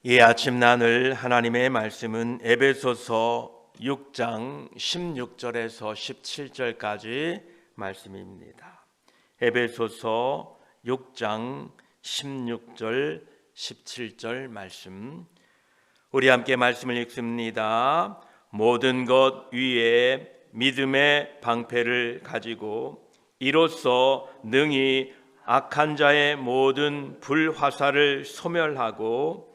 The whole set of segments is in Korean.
이 아침 나눌 하나님의 말씀은 에베소서 6장 16절에서 17절까지 말씀입니다. 에베소서 6장 16절 17절 말씀, 우리 함께 말씀을 읽습니다. 모든 것 위에 믿음의 방패를 가지고 이로써 능히 악한 자의 모든 불화살을 소멸하고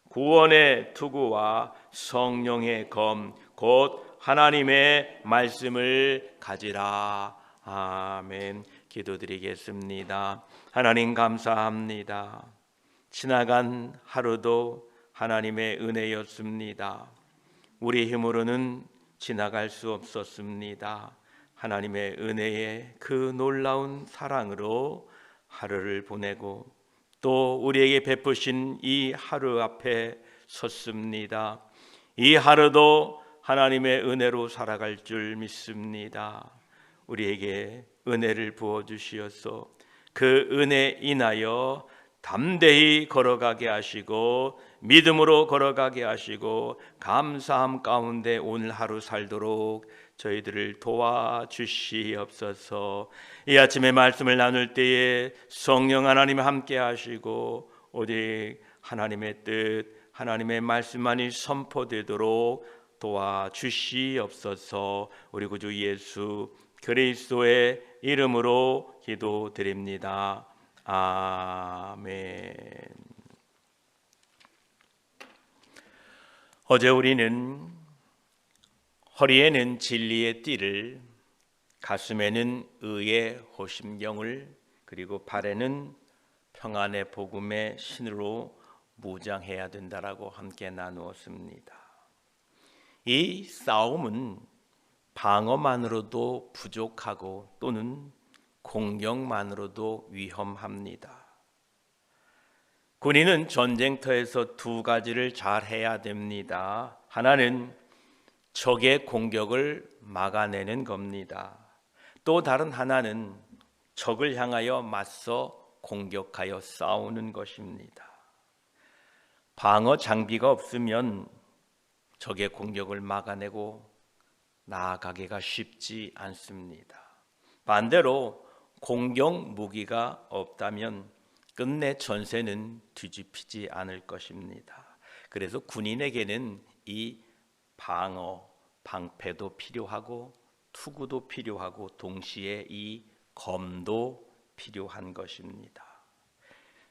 구원의 투구와 성령의 검 곧 하나님의 말씀을 가지라. 아멘. 기도드리겠습니다. 하나님 감사합니다. 지나간 하루도 하나님의 은혜였습니다. 우리 힘으로는 지나갈 수 없었습니다. 하나님의 은혜의 그 놀라운 사랑으로 하루를 보내고 또 우리에게 베푸신 이 하루 앞에 섰습니다. 이 하루도 하나님의 은혜로 살아갈 줄 믿습니다. 우리에게 은혜를 부어주시어서 그 은혜 인하여 담대히 걸어가게 하시고 믿음으로 걸어가게 하시고 감사함 가운데 오늘 하루 살도록 저희들을 도와주시옵소서. 이 아침에 말씀을 나눌 때에 성령 하나님 함께 하시고 오직 하나님의 뜻, 하나님의 말씀만이 선포되도록 도와주시옵소서. 우리 구주 예수 그리스도의 이름으로 기도드립니다. 아멘. 어제 우리는 허리에는 진리의 띠를, 가슴에는 의의 호심경을, 그리고 발에는 평안의 복음의 신으로 무장해야 된다라고 함께 나누었습니다. 이 싸움은 방어만으로도 부족하고 또는 공격만으로도 위험합니다. 군인은 전쟁터에서 두 가지를 잘 해야 됩니다. 하나는 적의 공격을 막아내는 겁니다. 또 다른 하나는 적을 향하여 맞서 공격하여 싸우는 것입니다. 방어 장비가 없으면 적의 공격을 막아내고 나아가기가 쉽지 않습니다. 반대로 공격 무기가 없다면 끝내 전세는 뒤집히지 않을 것입니다. 그래서 군인에게는 이 방어, 방패도 필요하고 투구도 필요하고 동시에 이 검도 필요한 것입니다.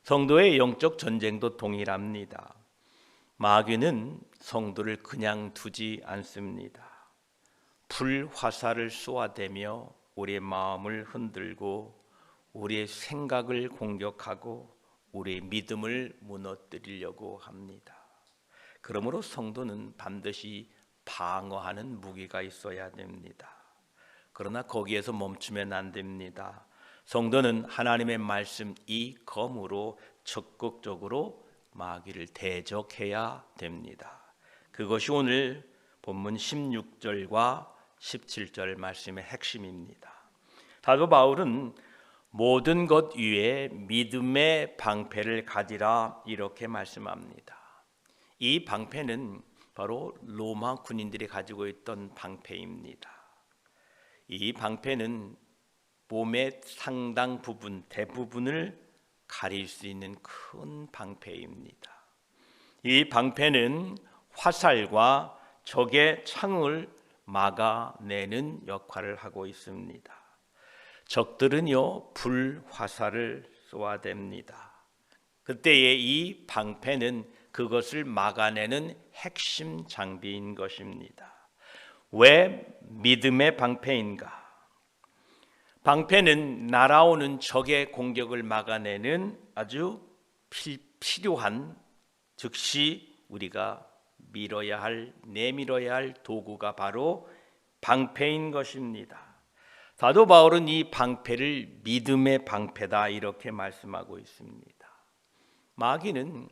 성도의 영적 전쟁도 동일합니다. 마귀는 성도를 그냥 두지 않습니다. 불화살을 쏘아대며 우리의 마음을 흔들고 우리의 생각을 공격하고 우리의 믿음을 무너뜨리려고 합니다. 그러므로 성도는 반드시 방어하는 무기가 있어야 됩니다. 그러나 거기에서 멈추면 안 됩니다. 성도는 하나님의 말씀 이 검으로 적극적으로 마귀를 대적해야 됩니다. 그것이 오늘 본문 16절과 17절 말씀의 핵심입니다. 사도 바울은 모든 것 위에 믿음의 방패를 가지라 이렇게 말씀합니다. 이 방패는 바로 로마 군인들이 가지고 있던 방패입니다. 이 방패는 몸의 상당 부분, 대부분을 가릴 수 있는 큰 방패입니다. 이 방패는 화살과 적의 창을 막아내는 역할을 하고 있습니다. 적들은요, 불화살을 쏘아댑니다. 그때에 이 방패는 그것을 막아내는 핵심 장비인 것입니다. 왜 믿음의 방패인가? 방패는 날아오는 적의 공격을 막아내는 아주 필요한, 즉시 우리가 내밀어야 할 도구가 바로 방패인 것입니다. 사도 바울은 이 방패를 믿음의 방패다 이렇게 말씀하고 있습니다. 마귀는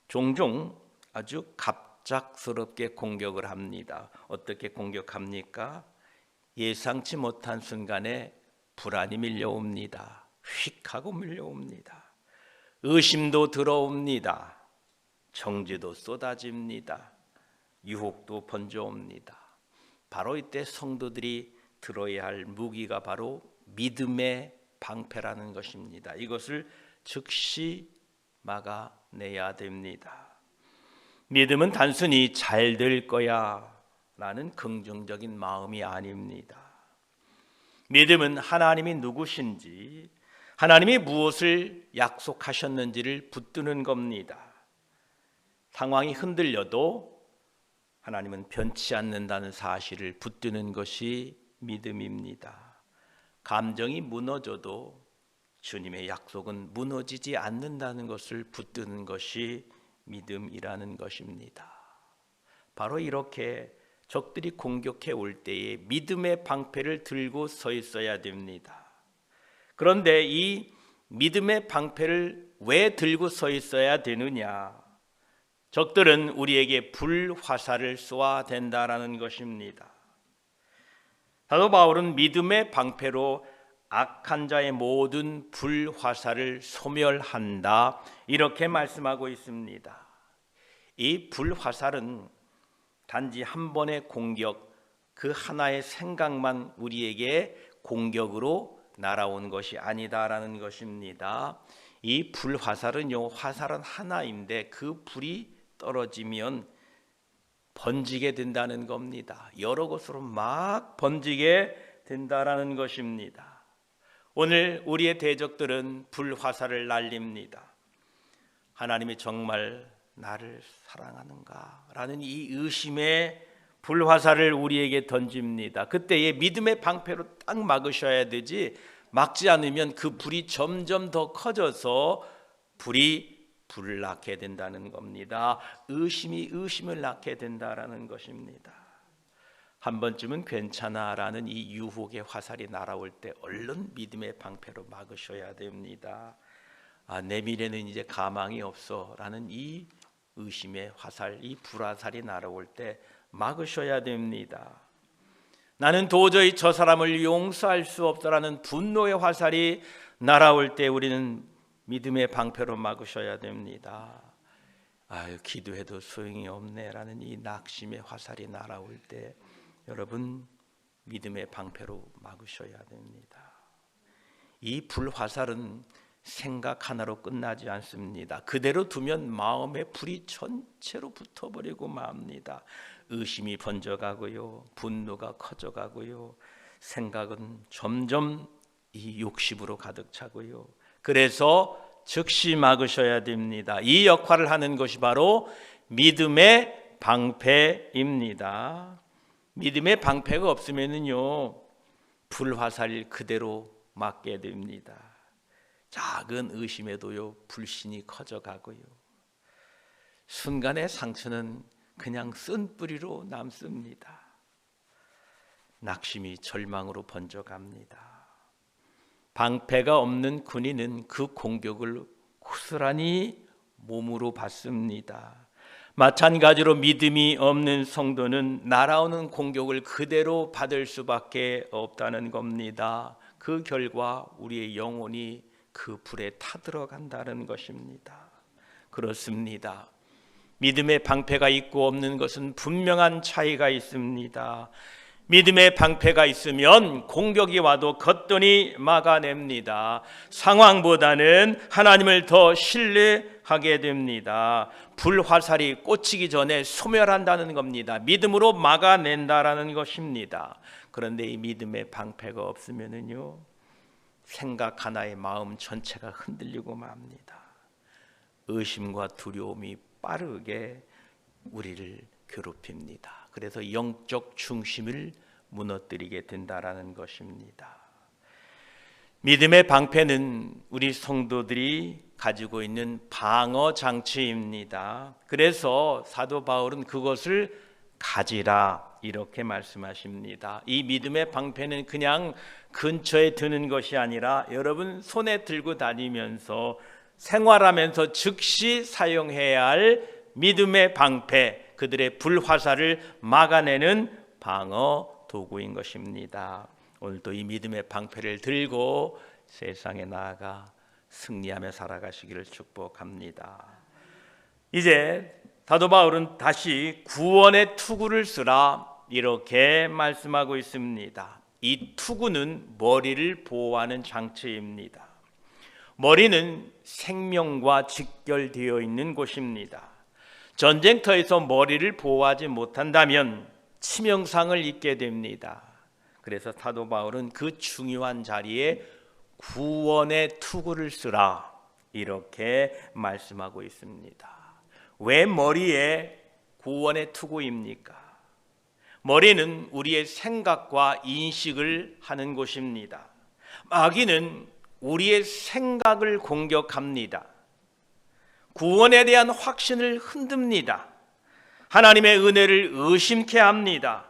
종종 아주 갑작스럽게 공격을 합니다. 어떻게 공격합니까? 예상치 못한 순간에 불안이 밀려옵니다. 휙 하고 밀려옵니다. 의심도 들어옵니다. 정죄도 쏟아집니다. 유혹도 번져옵니다. 바로 이때 성도들이 들어야 할 무기가 바로 믿음의 방패라는 것입니다. 이것을 즉시 막아내야 됩니다. 믿음은 단순히 잘 될 거야 라는 긍정적인 마음이 아닙니다. 믿음은 하나님이 누구신지, 하나님이 무엇을 약속하셨는지를 붙드는 겁니다. 상황이 흔들려도 하나님은 변치 않는다는 사실을 붙드는 것이 믿음입니다. 감정이 무너져도 주님의 약속은 무너지지 않는다는 것을 붙드는 것이 믿음이라는 것입니다. 바로 이렇게 적들이 공격해 올 때에 믿음의 방패를 들고 서 있어야 됩니다. 그런데 이 믿음의 방패를 왜 들고 서 있어야 되느냐? 적들은 우리에게 불화살을 쏘아 된다라는 것입니다. 사도 바울은 믿음의 방패로 악한 자의 모든 불화살을 소멸한다 이렇게 말씀하고 있습니다. 이 불화살은 단지 한 번의 공격, 그 하나의 생각만 우리에게 공격으로 날아온 것이 아니다라는 것입니다. 이 불화살은요, 화살은 하나인데 그 불이 떨어지면 번지게 된다는 겁니다. 여러 곳으로 막 번지게 된다라는 것입니다. 오늘 우리의 대적들은 불화살을 날립니다. 하나님이 정말 나를 사랑하는가? 라는 이 의심의 불화살을 우리에게 던집니다. 그때에 믿음의 방패로 딱 막으셔야 되지, 막지 않으면 그 불이 점점 더 커져서 불이 불을 낳게 된다는 겁니다. 의심이 의심을 낳게 된다라는 것입니다. 한 번쯤은 괜찮아라는 이 유혹의 화살이 날아올 때 얼른 믿음의 방패로 막으셔야 됩니다. 내 미래는 이제 가망이 없어라는 이 의심의 화살, 이 불화살이 날아올 때 막으셔야 됩니다. 나는 도저히 저 사람을 용서할 수 없다라는 분노의 화살이 날아올 때 우리는 믿음의 방패로 막으셔야 됩니다. 기도해도 소용이 없네라는 이 낙심의 화살이 날아올 때 여러분 믿음의 방패로 막으셔야 됩니다. 이 불화살은 생각 하나로 끝나지 않습니다. 그대로 두면 마음의 불이 전체로 붙어버리고 맙니다. 의심이 번져가고요, 분노가 커져가고요, 생각은 점점 이 욕심으로 가득 차고요. 그래서 즉시 막으셔야 됩니다. 이 역할을 하는 것이 바로 믿음의 방패입니다. 믿음의 방패가 없으면요, 불화살을 그대로 맞게 됩니다. 작은 의심에도요, 불신이 커져가고요, 순간의 상처는 그냥 쓴뿌리로 남습니다. 낙심이 절망으로 번져갑니다. 방패가 없는 군인은 그 공격을 고스란히 몸으로 받습니다. 마찬가지로 믿음이 없는 성도는 날아오는 공격을 그대로 받을 수밖에 없다는 겁니다. 그 결과 우리의 영혼이 그 불에 타들어간다는 것입니다. 그렇습니다. 믿음의 방패가 있고 없는 것은 분명한 차이가 있습니다. 믿음의 방패가 있으면 공격이 와도 거뜬히 막아냅니다. 상황보다는 하나님을 더 신뢰하게 됩니다. 불화살이 꽂히기 전에 소멸한다는 겁니다. 믿음으로 막아낸다라는 것입니다. 그런데 이 믿음의 방패가 없으면요, 생각 하나에 마음 전체가 흔들리고 맙니다. 의심과 두려움이 빠르게 우리를 괴롭힙니다. 그래서 영적 중심을 무너뜨리게 된다라는 것입니다. 믿음의 방패는 우리 성도들이 가지고 있는 방어 장치입니다. 그래서 사도 바울은 그것을 가지라 이렇게 말씀하십니다. 이 믿음의 방패는 그냥 근처에 드는 것이 아니라 여러분 손에 들고 다니면서 생활하면서 즉시 사용해야 할 믿음의 방패, 그들의 불화살을 막아내는 방어 도구인 것입니다. 오늘도 이 믿음의 방패를 들고 세상에 나아가 승리하며 살아가시기를 축복합니다. 이제 사도 바울은 다시 구원의 투구를 쓰라 이렇게 말씀하고 있습니다. 이 투구는 머리를 보호하는 장치입니다. 머리는 생명과 직결되어 있는 곳입니다. 전쟁터에서 머리를 보호하지 못한다면 치명상을 입게 됩니다. 그래서 사도 바울은 그 중요한 자리에 구원의 투구를 쓰라 이렇게 말씀하고 있습니다. 왜 머리에 구원의 투구입니까? 머리는 우리의 생각과 인식을 하는 곳입니다. 마귀는 우리의 생각을 공격합니다. 구원에 대한 확신을 흔듭니다. 하나님의 은혜를 의심케 합니다.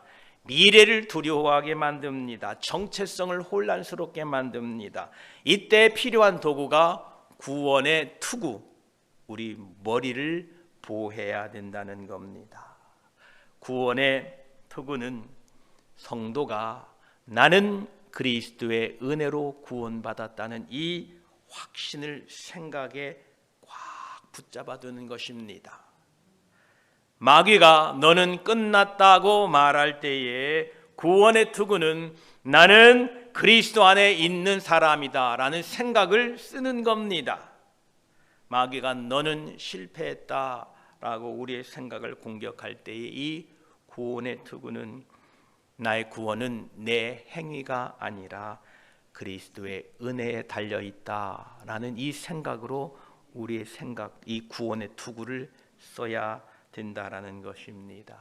미래를 두려워하게 만듭니다. 정체성을 혼란스럽게 만듭니다. 이때 필요한 도구가 구원의 투구, 우리 머리를 보호해야 된다는 겁니다. 구원의 투구는 성도가 나는 그리스도의 은혜로 구원받았다는 이 확신을 생각에 꽉 붙잡아 두는 것입니다. 마귀가 너는 끝났다고 말할 때에 구원의 투구는 나는 그리스도 안에 있는 사람이다 라는 생각을 쓰는 겁니다. 마귀가 너는 실패했다 라고 우리의 생각을 공격할 때에 이 구원의 투구는 나의 구원은 내 행위가 아니라 그리스도의 은혜에 달려있다 라는 이 생각으로 우리의 생각, 이 구원의 투구를 써야 된다라는 것입니다.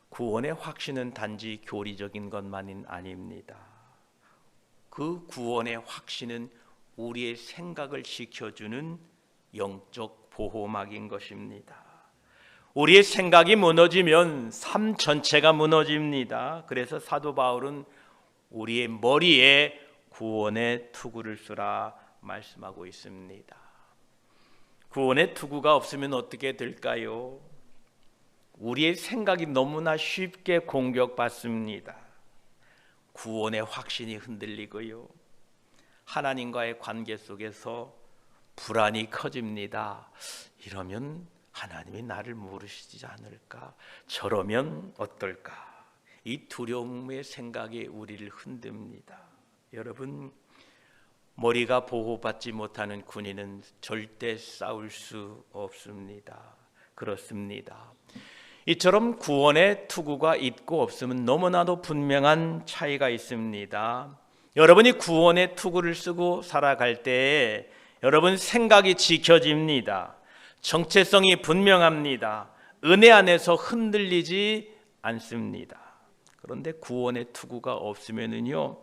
구원의 확신은 단지 교리적인 것만은 아닙니다. 그 구원의 확신은 우리의 생각을 지켜주는 영적 보호막인 것입니다. 우리의 생각이 무너지면 삶 전체가 무너집니다. 그래서 사도 바울은 우리의 머리에 구원의 투구를 쓰라 말씀하고 있습니다. 구원의 투구가 없으면 어떻게 될까요? 우리의 생각이 너무나 쉽게 공격받습니다. 구원의 확신이 흔들리고요. 하나님과의 관계 속에서 불안이 커집니다. 이러면 하나님이 나를 모르시지 않을까? 저러면 어떨까? 이 두려움의 생각이 우리를 흔듭니다. 여러분, 머리가 보호받지 못하는 군인은 절대 싸울 수 없습니다. 그렇습니다. 이처럼 구원의 투구가 있고 없으면 너무나도 분명한 차이가 있습니다. 여러분이 구원의 투구를 쓰고 살아갈 때에 여러분 생각이 지켜집니다. 정체성이 분명합니다. 은혜 안에서 흔들리지 않습니다. 그런데 구원의 투구가 없으면은요,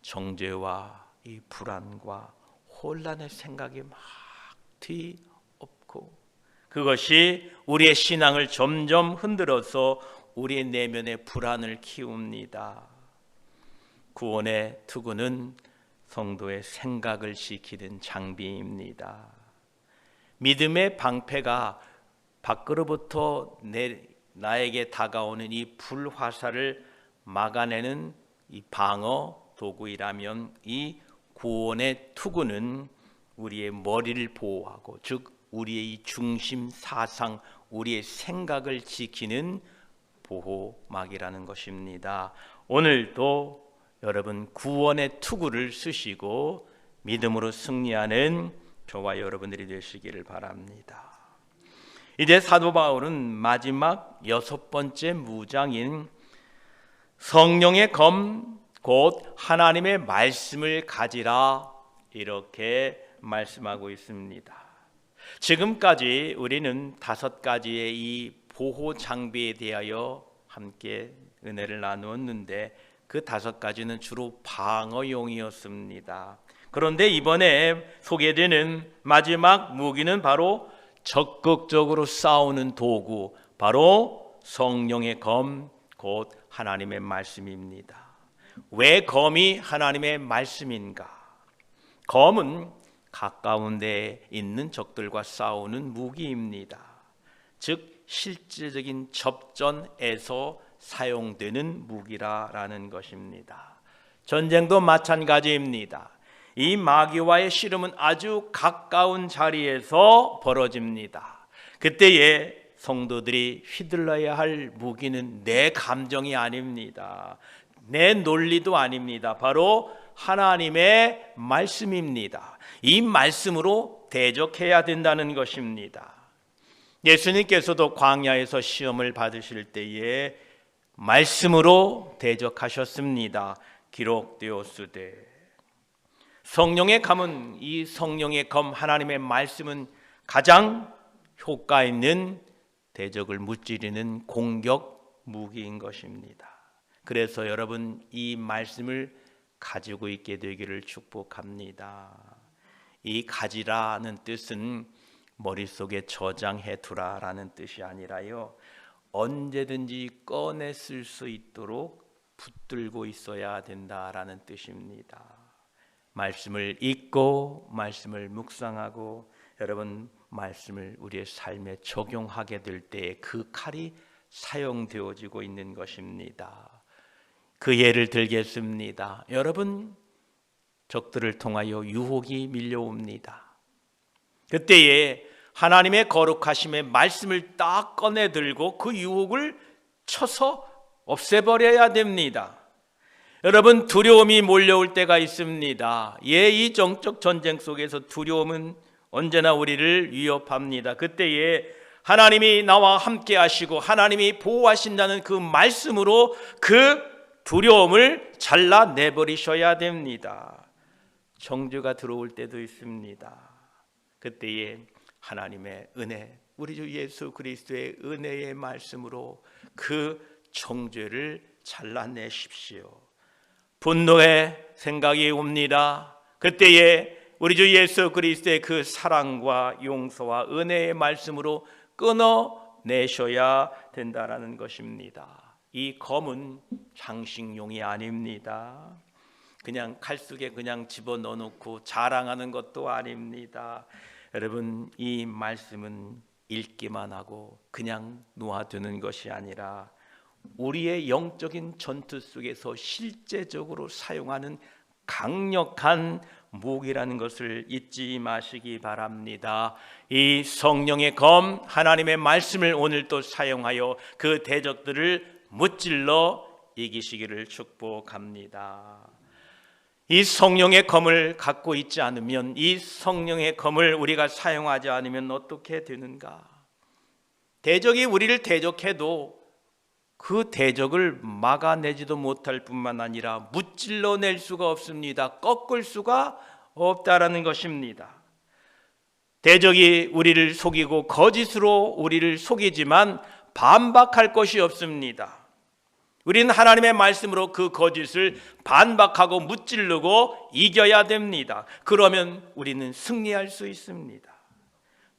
정죄와 이 불안과 혼란의 생각이 막 뒤엎고 그것이 우리의 신앙을 점점 흔들어서 우리의 내면의 불안을 키웁니다. 구원의 투구는 성도의 생각을 지키는 장비입니다. 믿음의 방패가 밖으로부터 나에게 다가오는 이 불화살을 막아내는 이 방어 도구이라면 이 구원의 투구는 우리의 머리를 보호하고, 즉 우리의 이 중심 사상, 우리의 생각을 지키는 보호막이라는 것입니다. 오늘도 여러분 구원의 투구를 쓰시고 믿음으로 승리하는 저와 여러분들이 되시기를 바랍니다. 이제 사도 바울은 마지막 6번째 무장인 성령의 검 곧 하나님의 말씀을 가지라 이렇게 말씀하고 있습니다. 지금까지 우리는 5가지의 이 보호 장비에 대하여 함께 은혜를 나누었는데 그 5가지는 주로 방어용이었습니다. 그런데 이번에 소개되는 마지막 무기는 바로 적극적으로 싸우는 도구, 바로 성령의 검, 곧 하나님의 말씀입니다. 왜 검이 하나님의 말씀인가? 검은 가까운 데에 있는 적들과 싸우는 무기입니다. 즉 실질적인 접전에서 사용되는 무기라는 것입니다. 전쟁도 마찬가지입니다. 이 마귀와의 씨름은 아주 가까운 자리에서 벌어집니다. 그때에 성도들이 휘둘러야 할 무기는 내 감정이 아닙니다. 내 논리도 아닙니다. 바로 하나님의 말씀입니다. 이 말씀으로 대적해야 된다는 것입니다. 예수님께서도 광야에서 시험을 받으실 때에 말씀으로 대적하셨습니다. 기록되었으되. 성령의 검은, 이 성령의 검 하나님의 말씀은 가장 효과 있는 대적을 무찌르는 공격 무기인 것입니다. 그래서 여러분 이 말씀을 가지고 있게 되기를 축복합니다. 이 가지라는 뜻은 머릿속에 저장해 두라라는 뜻이 아니라요, 언제든지 꺼내 쓸 수 있도록 붙들고 있어야 된다라는 뜻입니다. 말씀을 읽고 말씀을 묵상하고 여러분 말씀을 우리의 삶에 적용하게 될 때 그 칼이 사용되어지고 있는 것입니다. 그 예를 들겠습니다. 여러분, 적들을 통하여 유혹이 밀려옵니다. 그때에 하나님의 거룩하심의 말씀을 딱 꺼내 들고 그 유혹을 쳐서 없애버려야 됩니다. 여러분, 두려움이 몰려올 때가 있습니다. 이 정적 전쟁 속에서 두려움은 언제나 우리를 위협합니다. 그때에 하나님이 나와 함께 하시고 하나님이 보호하신다는 그 말씀으로 그 두려움을 잘라내버리셔야 됩니다. 정죄가 들어올 때도 있습니다. 그때에 하나님의 은혜, 우리 주 예수 그리스도의 은혜의 말씀으로 그 정죄를 잘라내십시오. 분노의 생각이 옵니다. 그때에 우리 주 예수 그리스도의 그 사랑과 용서와 은혜의 말씀으로 끊어내셔야 된다라는 것입니다. 이 검은 장식용이 아닙니다. 그냥 칼 속에 그냥 집어넣어 놓고 자랑하는 것도 아닙니다. 여러분, 이 말씀은 읽기만 하고 그냥 놓아두는 것이 아니라 우리의 영적인 전투 속에서 실제적으로 사용하는 강력한 무기라는 것을 잊지 마시기 바랍니다. 이 성령의 검 하나님의 말씀을 오늘 또 사용하여 그 대적들을 무찔러 이기시기를 축복합니다. 이 성령의 검을 갖고 있지 않으면, 이 성령의 검을 우리가 사용하지 않으면 어떻게 되는가? 대적이 우리를 대적해도 그 대적을 막아내지도 못할 뿐만 아니라 무찔러낼 수가 없습니다. 꺾을 수가 없다라는 것입니다. 대적이 우리를 속이고 거짓으로 우리를 속이지만 반박할 것이 없습니다. 우리는 하나님의 말씀으로 그 거짓을 반박하고 무찌르고 이겨야 됩니다. 그러면 우리는 승리할 수 있습니다.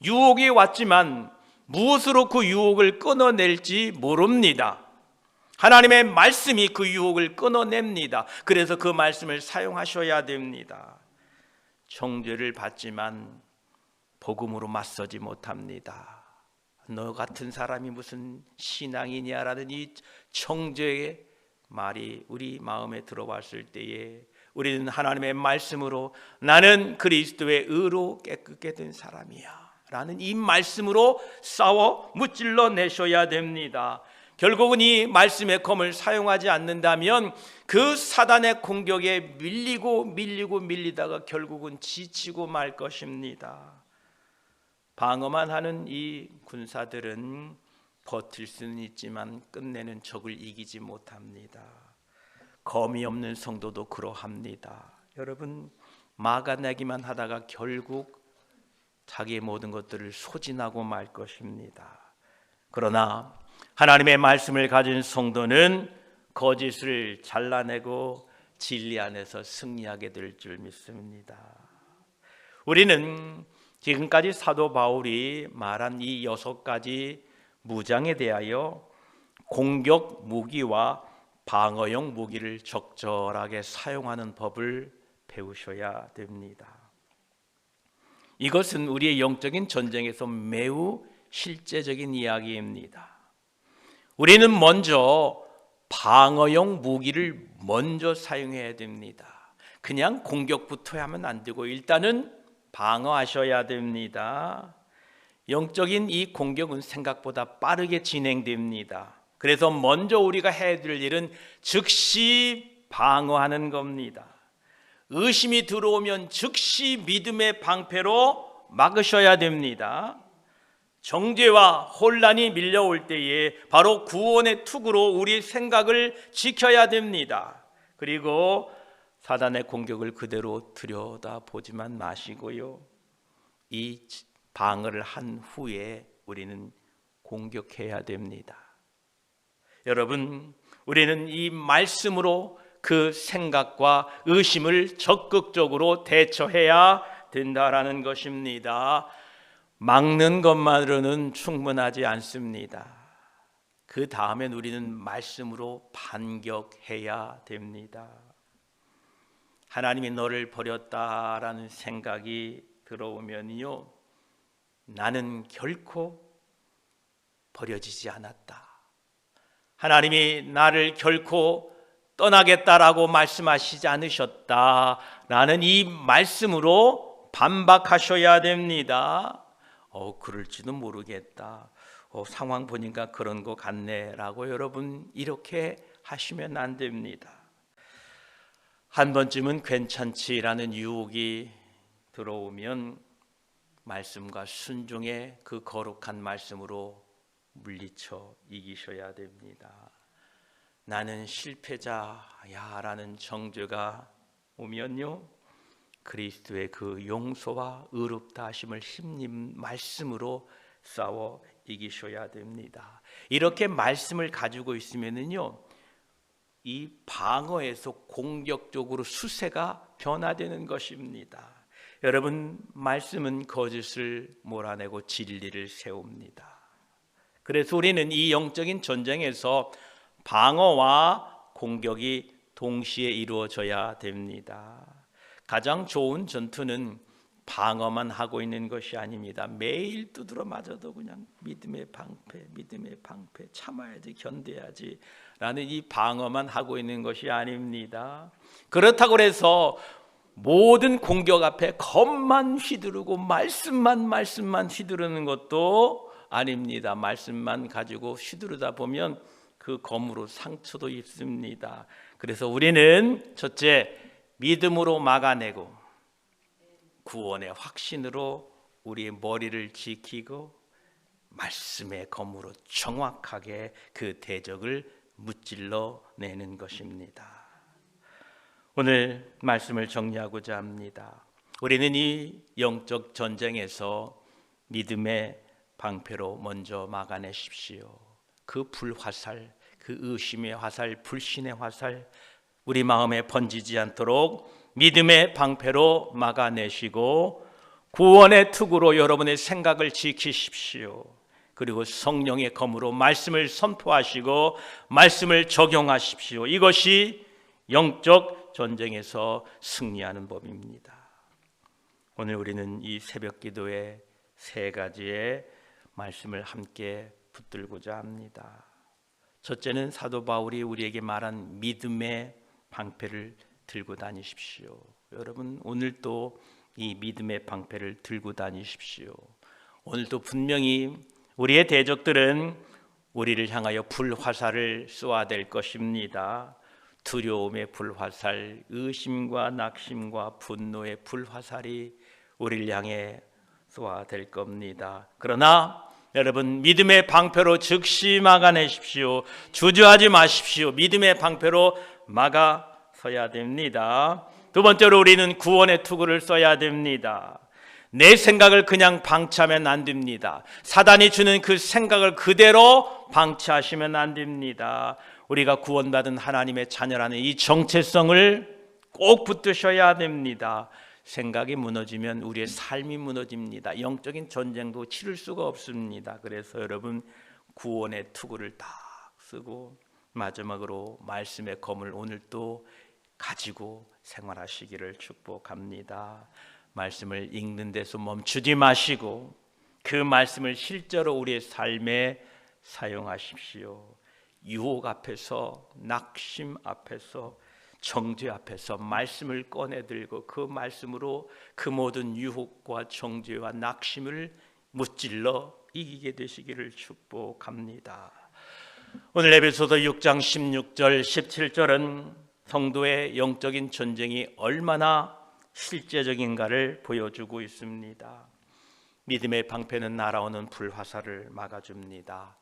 유혹이 왔지만 무엇으로 그 유혹을 끊어낼지 모릅니다. 하나님의 말씀이 그 유혹을 끊어냅니다. 그래서 그 말씀을 사용하셔야 됩니다. 정죄를 받지만 복음으로 맞서지 못합니다. 너 같은 사람이 무슨 신앙이냐라는 이 정죄의 말이 우리 마음에 들어왔을 때에 우리는 하나님의 말씀으로 나는 그리스도의 의로 깨끗게 된 사람이야 라는 이 말씀으로 싸워 무찔러 내셔야 됩니다. 결국은 이 말씀의 검을 사용하지 않는다면 그 사단의 공격에 밀리다가 결국은 지치고 말 것입니다. 방어만 하는 이 군사들은 버틸 수는 있지만 끝내는 적을 이기지 못합니다. 검이 없는 성도도 그러합니다. 여러분, 막아내기만 하다가 결국 자기의 모든 것들을 소진하고 말 것입니다. 그러나 하나님의 말씀을 가진 성도는 거짓을 잘라내고 진리 안에서 승리하게 될 줄 믿습니다. 우리는 지금까지 사도 바울이 말한 이 6가지 무장에 대하여 공격 무기와 방어용 무기를 적절하게 사용하는 법을 배우셔야 됩니다. 이것은 우리의 영적인 전쟁에서 매우 실제적인 이야기입니다. 우리는 먼저 방어용 무기를 먼저 사용해야 됩니다. 그냥 공격부터 하면 안 되고 일단은 방어하셔야 됩니다. 영적인 이 공격은 생각보다 빠르게 진행됩니다. 그래서 먼저 우리가 해야 될 일은 즉시 방어하는 겁니다. 의심이 들어오면 즉시 믿음의 방패로 막으셔야 됩니다. 정죄와 혼란이 밀려올 때에 바로 구원의 투구로 우리 생각을 지켜야 됩니다. 그리고 사단의 공격을 그대로 들여다보지만 마시고요, 이 방어를 한 후에 우리는 공격해야 됩니다. 여러분, 우리는 이 말씀으로 그 생각과 의심을 적극적으로 대처해야 된다라는 것입니다. 막는 것만으로는 충분하지 않습니다. 그 다음엔 우리는 말씀으로 반격해야 됩니다. 하나님이 너를 버렸다라는 생각이 들어오면요, 나는 결코 버려지지 않았다. 하나님이 나를 결코 떠나겠다라고 말씀하시지 않으셨다라는 이 말씀으로 반박하셔야 됩니다. 그럴지도 모르겠다. 상황 보니까 그런 것 같네라고 여러분 이렇게 하시면 안 됩니다. 한 번쯤은 괜찮지라는 유혹이 들어오면 말씀과 순종의 그 거룩한 말씀으로 물리쳐 이기셔야 됩니다. 나는 실패자야라는 정죄가 오면요, 그리스도의 그 용서와 의롭다 하심을 힘입는 말씀으로 싸워 이기셔야 됩니다. 이렇게 말씀을 가지고 있으면은요, 이 방어에서 공격적으로 수세가 변화되는 것입니다. 여러분, 말씀은 거짓을 몰아내고 진리를 세웁니다. 그래서 우리는 이 영적인 전쟁에서 방어와 공격이 동시에 이루어져야 됩니다. 가장 좋은 전투는 방어만 하고 있는 것이 아닙니다. 매일 두드러 맞아도 그냥 믿음의 방패, 참아야지, 견뎌야지 라는 이 방어만 하고 있는 것이 아닙니다. 그렇다고 해서 모든 공격 앞에 겁만 휘두르고 말씀만 휘두르는 것도 아닙니다. 말씀만 가지고 휘두르다 보면 그 검으로 상처도 입습니다. 그래서 우리는 첫째, 믿음으로 막아내고 구원의 확신으로 우리의 머리를 지키고 말씀의 검으로 정확하게 그 대적을 무찔러 내는 것입니다. 오늘 말씀을 정리하고자 합니다. 우리는 이 영적 전쟁에서 믿음의 방패로 먼저 막아내십시오. 그 불화살, 그 의심의 화살, 불신의 화살 우리 마음에 번지지 않도록 믿음의 방패로 막아내시고 구원의 투구로 여러분의 생각을 지키십시오. 그리고 성령의 검으로 말씀을 선포하시고 말씀을 적용하십시오. 이것이 영적 전쟁에서 승리하는 법입니다. 오늘 우리는 이 새벽 기도의 세 가지의 말씀을 함께 붙들고자 합니다. 첫째는 사도 바울이 우리에게 말한 믿음의 방패를 들고 다니십시오. 여러분, 오늘도 이 믿음의 방패를 들고 다니십시오. 오늘도 분명히 우리의 대적들은 우리를 향하여 불화살을 쏘아댈 것입니다. 두려움의 불화살, 의심과 낙심과 분노의 불화살이 우리를 향해 쏘아댈 겁니다. 그러나 여러분, 믿음의 방패로 즉시 막아내십시오. 주저하지 마십시오. 믿음의 방패로 막아서야 됩니다. 두 번째로 우리는 구원의 투구를 써야 됩니다. 내 생각을 그냥 방치하면 안 됩니다. 사단이 주는 그 생각을 그대로 방치하시면 안 됩니다. 우리가 구원받은 하나님의 자녀라는 이 정체성을 꼭 붙드셔야 됩니다. 생각이 무너지면 우리의 삶이 무너집니다. 영적인 전쟁도 치를 수가 없습니다. 그래서 여러분, 구원의 투구를 딱 쓰고 마지막으로 말씀의 검을 오늘도 가지고 생활하시기를 축복합니다. 말씀을 읽는 데서 멈추지 마시고 그 말씀을 실제로 우리의 삶에 사용하십시오. 유혹 앞에서, 낙심 앞에서, 정죄 앞에서 말씀을 꺼내 들고 그 말씀으로 그 모든 유혹과 정죄와 낙심을 무찔러 이기게 되시기를 축복합니다. 오늘 에베소서 6장 16절 17절은 성도의 영적인 전쟁이 얼마나 실제적인가를 보여주고 있습니다. 믿음의 방패는 날아오는 불화살을 막아줍니다.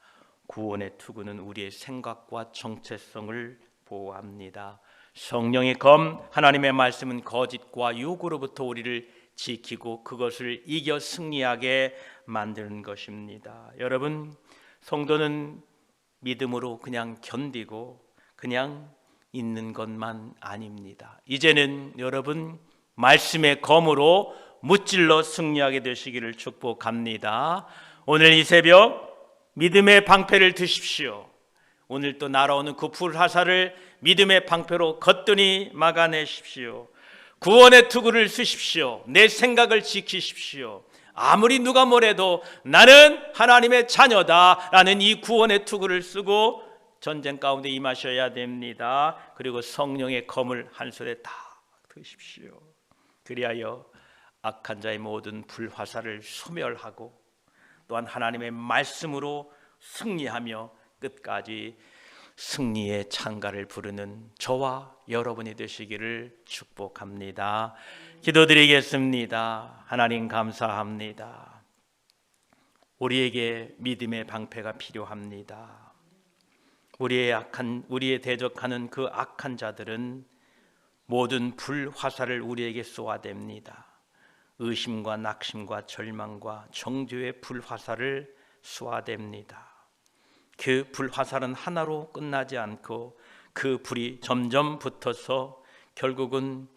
구원의 투구는 우리의 생각과 정체성을 보호합니다. 성령의 검, 하나님의 말씀은 거짓과 유혹으로부터 우리를 지키고 그것을 이겨 승리하게 만드는 것입니다. 여러분, 성도는 믿음으로 그냥 견디고 그냥 있는 것만 아닙니다. 이제는 여러분 말씀의 검으로 무찔러 승리하게 되시기를 축복합니다. 오늘 이 새벽 믿음의 방패를 드십시오. 오늘 또 날아오는 그 불화살을 믿음의 방패로 거뜬히 막아내십시오. 구원의 투구를 쓰십시오. 내 생각을 지키십시오. 아무리 누가 뭐래도 나는 하나님의 자녀다라는 이 구원의 투구를 쓰고 전쟁 가운데 임하셔야 됩니다. 그리고 성령의 검을 한 손에 다 드십시오. 그리하여 악한 자의 모든 불화살을 소멸하고 또한 하나님의 말씀으로 승리하며 끝까지 승리의 찬가를 부르는 저와 여러분이 되시기를 축복합니다. 기도드리겠습니다. 하나님 감사합니다. 우리에게 믿음의 방패가 필요합니다. 우리에 대적하는 그 악한 자들은 모든 불화살을 우리에게 쏘아댑니다. 의심과 낙심과 절망과 정죄의 불화살을 쏘아댑니다. 그 불화살은 하나로 끝나지 않고 그 불이 점점 붙어서 결국은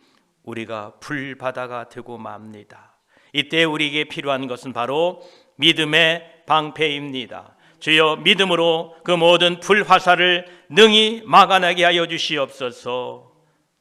우리가 불바다가 되고 맙니다. 이때 우리에게 필요한 것은 바로 믿음의 방패입니다. 주여, 믿음으로 그 모든 불화살을 능히 막아내게 하여 주시옵소서.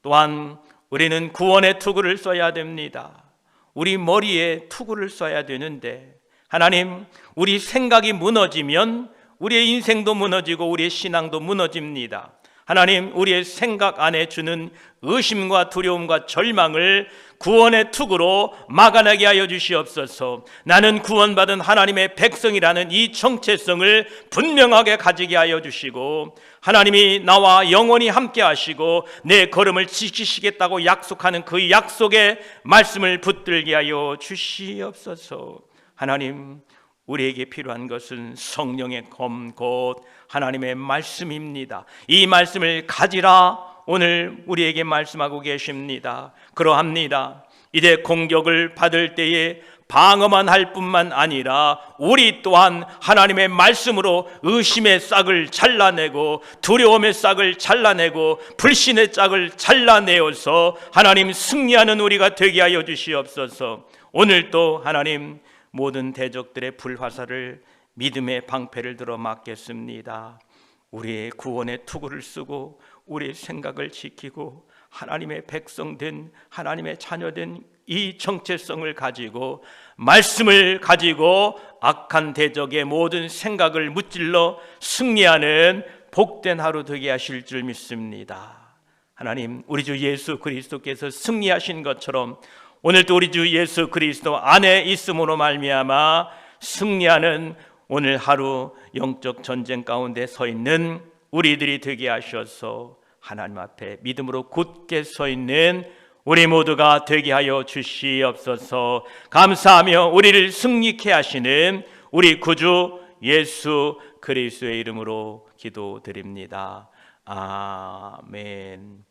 또한 우리는 구원의 투구를 써야 됩니다. 우리 머리에 투구를 써야 되는데 하나님, 우리 생각이 무너지면 우리의 인생도 무너지고 우리의 신앙도 무너집니다. 하나님, 우리의 생각 안에 주는 의심과 두려움과 절망을 구원의 투구로 막아내게 하여 주시옵소서. 나는 구원받은 하나님의 백성이라는 이 정체성을 분명하게 가지게 하여 주시고, 하나님이 나와 영원히 함께 하시고 내 걸음을 지키시겠다고 약속하는 그 약속의 말씀을 붙들게 하여 주시옵소서. 하나님, 우리에게 필요한 것은 성령의 검, 곧 하나님의 말씀입니다. 이 말씀을 가지라 오늘 우리에게 말씀하고 계십니다. 그러합니다. 이제 공격을 받을 때에 방어만 할 뿐만 아니라 우리 또한 하나님의 말씀으로 의심의 싹을 잘라내고 두려움의 싹을 잘라내고 불신의 짝을 잘라내어서 하나님 승리하는 우리가 되게 하여 주시옵소서. 오늘도 하나님 모든 대적들의 불화살을 믿음의 방패를 들어 막겠습니다. 우리의 구원의 투구를 쓰고 우리의 생각을 지키고 하나님의 백성된 하나님의 자녀된 이 정체성을 가지고 말씀을 가지고 악한 대적의 모든 생각을 무찔러 승리하는 복된 하루 되게 하실 줄 믿습니다. 하나님, 우리 주 예수 그리스도께서 승리하신 것처럼 오늘도 우리 주 예수 그리스도 안에 있음으로 말미암아 승리하는 오늘 하루 영적 전쟁 가운데 서 있는 우리들이 되게 하셔서 하나님 앞에 믿음으로 굳게 서 있는 우리 모두가 되게 하여 주시옵소서. 감사하며 우리를 승리케 하시는 우리 구주 예수 그리스도의 이름으로 기도드립니다. 아멘.